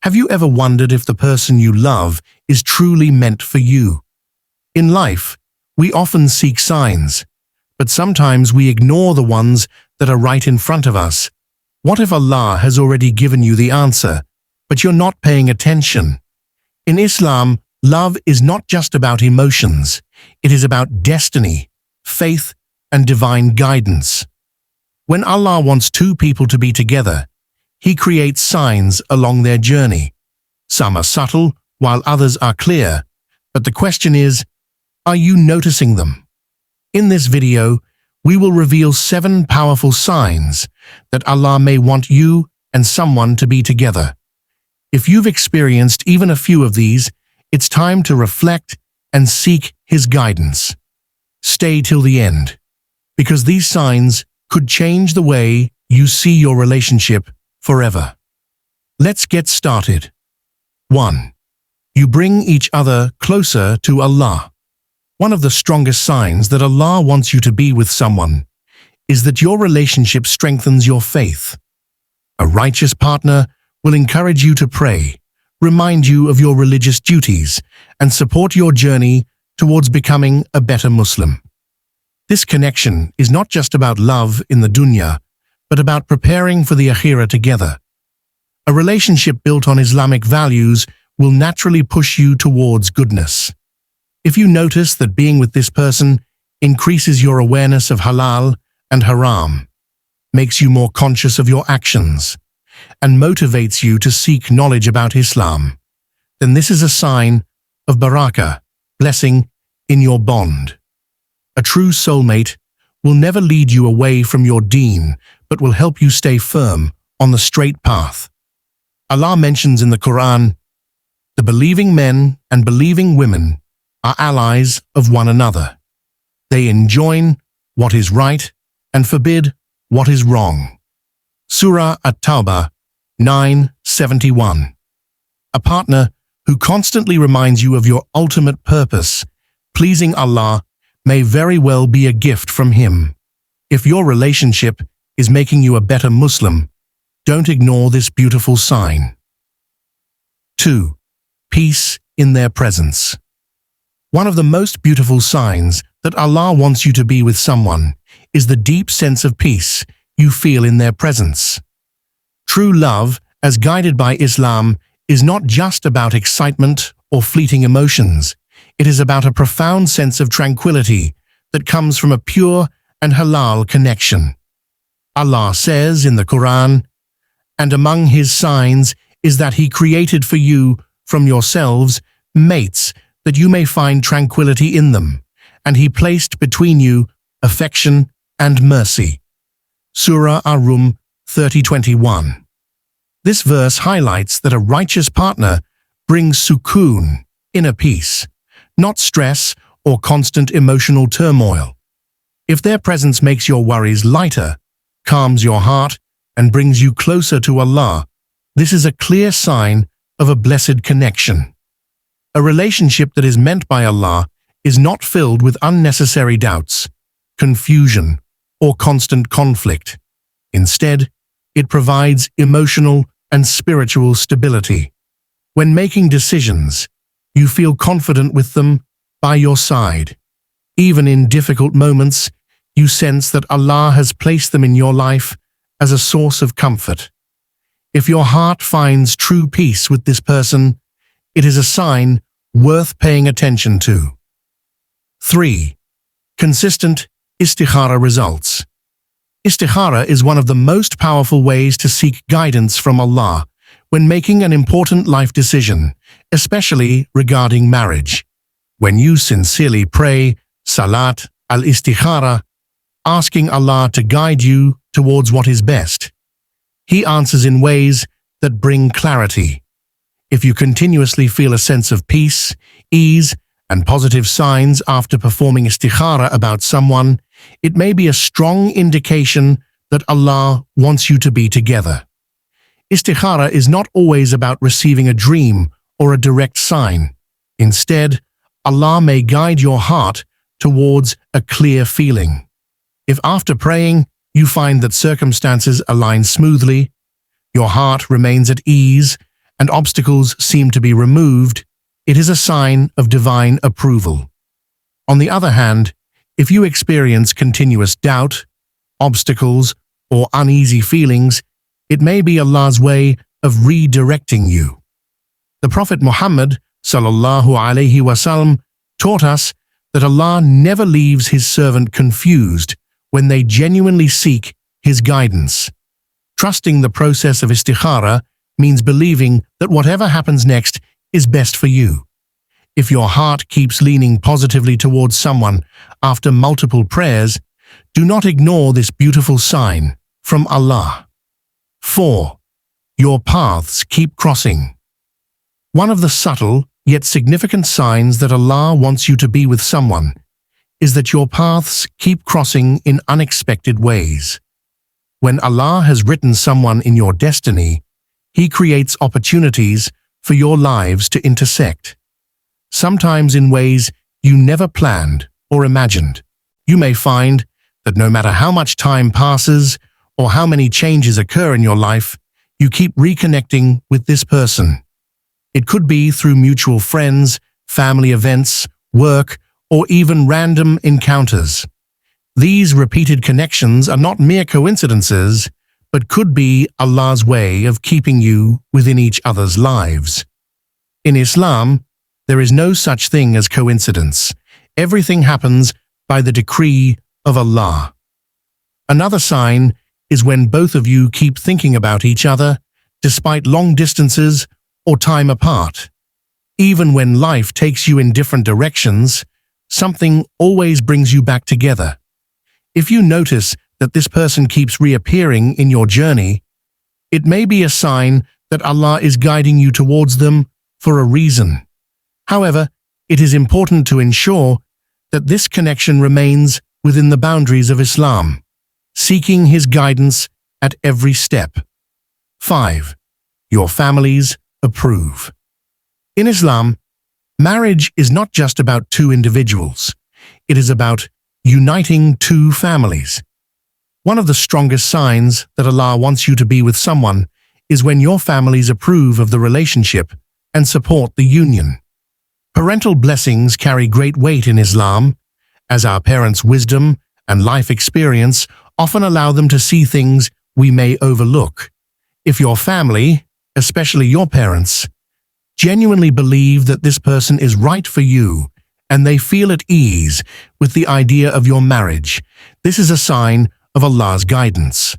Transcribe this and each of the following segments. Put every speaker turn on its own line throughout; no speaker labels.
Have you ever wondered if the person you love is truly meant for you? In life, we often seek signs, but sometimes we ignore the ones that are right in front of us. What if Allah has already given you the answer, but you're not paying attention? In Islam, love is not just about emotions. It is about destiny, faith, and divine guidance. When Allah wants two people to be together, He creates signs along their journey. Some are subtle, while others are clear. But the question is, are you noticing them? In this video, we will reveal 7 powerful signs that Allah may want you and someone to be together. If you've experienced even a few of these, it's time to reflect and seek His guidance. Stay till the end, because these signs could change the way you see your relationship forever. Let's get started. 1. You bring each other closer to Allah. One of the strongest signs that Allah wants you to be with someone is that your relationship strengthens your faith. A righteous partner will encourage you to pray, remind you of your religious duties, and support your journey towards becoming a better Muslim. This connection is not just about love in the dunya, but about preparing for the Akhirah together. A relationship built on Islamic values will naturally push you towards goodness. If you notice that being with this person increases your awareness of halal and haram, makes you more conscious of your actions, and motivates you to seek knowledge about Islam, then this is a sign of barakah, blessing, in your bond. A true soulmate will never lead you away from your deen, but will help you stay firm on the straight path. Allah mentions in the Quran, "The believing men and believing women are allies of one another. They enjoin what is right and forbid what is wrong." Surah At-Tawbah 9:71. A partner who constantly reminds you of your ultimate purpose, pleasing Allah, may very well be a gift from Him. If your relationship is making you a better Muslim, don't ignore this beautiful sign. 2. Peace in their presence. One of the most beautiful signs that Allah wants you to be with someone is the deep sense of peace you feel in their presence. True love, as guided by Islam, is not just about excitement or fleeting emotions. It is about a profound sense of tranquility that comes from a pure and halal connection. Allah says in the Quran, "And among His signs is that He created for you from yourselves mates, that you may find tranquility in them, and He placed between you affection and mercy." Surah Ar-Rum 30:21. This verse highlights that a righteous partner brings sukoon, inner peace, not stress or constant emotional turmoil. If their presence makes your worries lighter, calms your heart, and brings you closer to Allah, this is a clear sign of a blessed connection. A relationship that is meant by Allah is not filled with unnecessary doubts, confusion, or constant conflict. Instead, it provides emotional and spiritual stability. When making decisions, you feel confident with them by your side. Even in difficult moments, you sense that Allah has placed them in your life as a source of comfort. If your heart finds true peace with this person, it is a sign worth paying attention to. 3. Consistent Istikhara results. Istikhara is one of the most powerful ways to seek guidance from Allah when making an important life decision, especially regarding marriage. When you sincerely pray Salat al-Istikhara, asking Allah to guide you towards what is best, He answers in ways that bring clarity. If you continuously feel a sense of peace, ease, and positive signs after performing Istikhara about someone, it may be a strong indication that Allah wants you to be together. Istikhara is not always about receiving a dream or a direct sign. Instead, Allah may guide your heart towards a clear feeling. If after praying, you find that circumstances align smoothly, your heart remains at ease, and obstacles seem to be removed, it is a sign of divine approval. On the other hand, if you experience continuous doubt, obstacles, or uneasy feelings, it may be Allah's way of redirecting you. The Prophet Muhammad ﷺ taught us that Allah never leaves His servant confused when they genuinely seek His guidance. Trusting the process of Istikhara means believing that whatever happens next is best for you. If your heart keeps leaning positively towards someone after multiple prayers, do not ignore this beautiful sign from Allah. 4. Your paths keep crossing. One of the subtle yet significant signs that Allah wants you to be with someone is that your paths keep crossing in unexpected ways. When Allah has written someone in your destiny, He creates opportunities for your lives to intersect. Sometimes in ways you never planned or imagined. You may find that no matter how much time passes or how many changes occur in your life, you keep reconnecting with this person. It could be through mutual friends, family events, work, or even random encounters. These repeated connections are not mere coincidences, but could be Allah's way of keeping you within each other's lives. In Islam, there is no such thing as coincidence. Everything happens by the decree of Allah. Another sign is when both of you keep thinking about each other, despite long distances or time apart. Even when life takes you in different directions, something always brings you back together. If you notice that this person keeps reappearing in your journey, it may be a sign that Allah is guiding you towards them for a reason. However, it is important to ensure that this connection remains within the boundaries of Islam, seeking His guidance at every step. 5. Your families approve. In Islam, marriage is not just about two individuals. It is about uniting two families. One of the strongest signs that Allah wants you to be with someone is when your families approve of the relationship and support the union. Parental blessings carry great weight in Islam, as our parents' wisdom and life experience often allow them to see things we may overlook. If your family, especially your parents, genuinely believe that this person is right for you and they feel at ease with the idea of your marriage, this is a sign of Allah's guidance.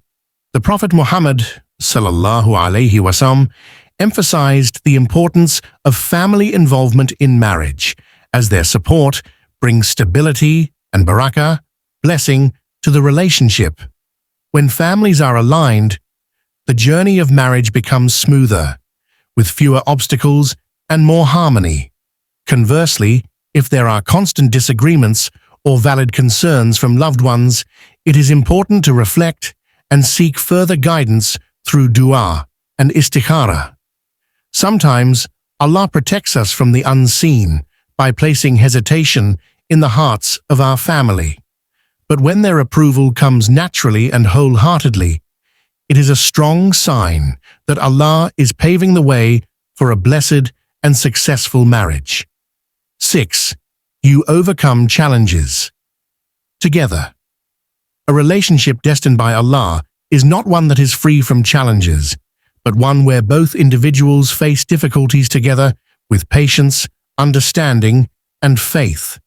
The Prophet Muhammad ﷺ emphasized the importance of family involvement in marriage, as their support brings stability and barakah, blessing, to the relationship. When families are aligned, the journey of marriage becomes smoother, with fewer obstacles and more harmony. Conversely, if there are constant disagreements or valid concerns from loved ones, it is important to reflect and seek further guidance through dua and istikhara. Sometimes, Allah protects us from the unseen by placing hesitation in the hearts of our family. But when their approval comes naturally and wholeheartedly, it is a strong sign that Allah is paving the way for a blessed and successful marriage. 6. You overcome challenges. Together. A relationship destined by Allah is not one that is free from challenges, but one where both individuals face difficulties together with patience, understanding, and faith.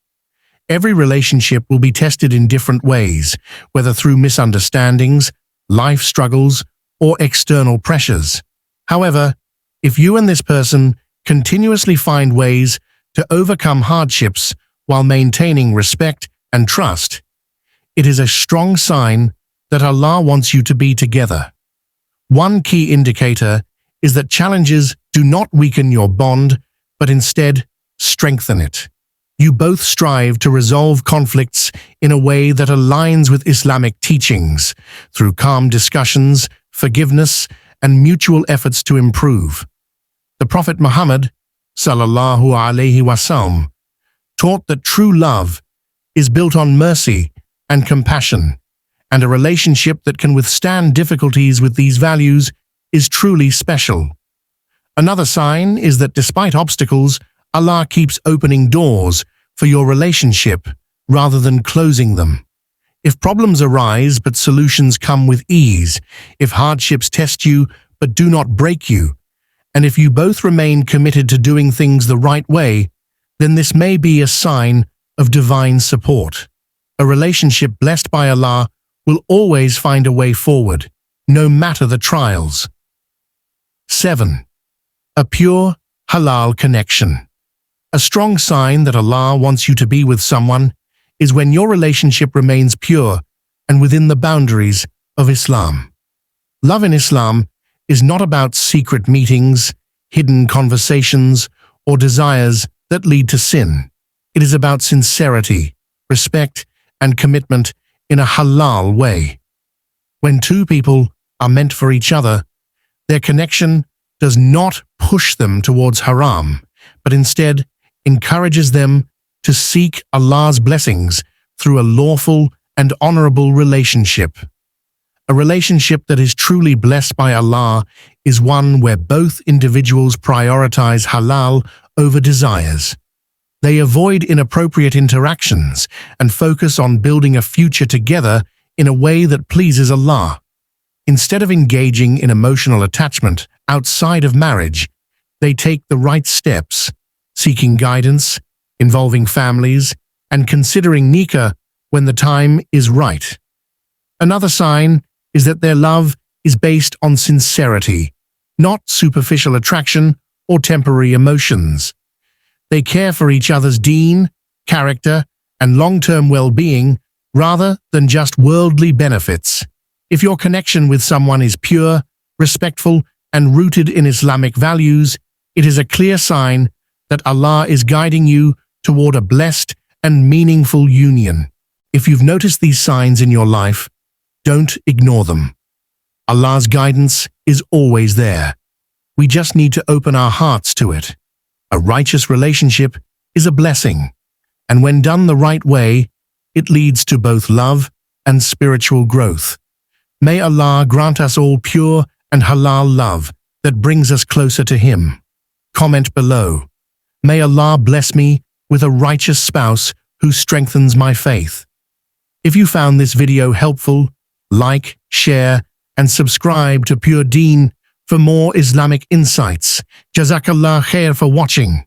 Every relationship will be tested in different ways, whether through misunderstandings, life struggles, or external pressures. However, if you and this person continuously find ways to overcome hardships while maintaining respect and trust, it is a strong sign that Allah wants you to be together. One key indicator is that challenges do not weaken your bond, but instead strengthen it. You both strive to resolve conflicts in a way that aligns with Islamic teachings, through calm discussions, forgiveness, and mutual efforts to improve. The Prophet Muhammad ﷺ taught that true love is built on mercy and compassion, and a relationship that can withstand difficulties with these values is truly special. Another sign is that despite obstacles, Allah keeps opening doors for your relationship rather than closing them. If problems arise but solutions come with ease, if hardships test you but do not break you, and if you both remain committed to doing things the right way, then this may be a sign of divine support. A relationship blessed by Allah will always find a way forward, no matter the trials. 7. A pure, halal connection. A strong sign that Allah wants you to be with someone is when your relationship remains pure and within the boundaries of Islam. Love in Islam is not about secret meetings, hidden conversations, or desires that lead to sin. It is about sincerity, respect, and commitment in a halal way. When two people are meant for each other, their connection does not push them towards haram, but instead encourages them to seek Allah's blessings through a lawful and honorable relationship. A relationship that is truly blessed by Allah is one where both individuals prioritize halal over desires. They avoid inappropriate interactions and focus on building a future together in a way that pleases Allah. Instead of engaging in emotional attachment outside of marriage, they take the right steps, seeking guidance, involving families, and considering nikah when the time is right. Another sign is that their love is based on sincerity, not superficial attraction or temporary emotions. They care for each other's deen, character, and long-term well-being rather than just worldly benefits. If your connection with someone is pure, respectful, and rooted in Islamic values, it is a clear sign that Allah is guiding you toward a blessed and meaningful union. If you've noticed these signs in your life, don't ignore them. Allah's guidance is always there. We just need to open our hearts to it. A righteous relationship is a blessing, and when done the right way, it leads to both love and spiritual growth. May Allah grant us all pure and halal love that brings us closer to Him. Comment below. May Allah bless me with a righteous spouse who strengthens my faith. If you found this video helpful, like, share, and subscribe to Pure Deen for more Islamic insights. Jazakallah khair for watching.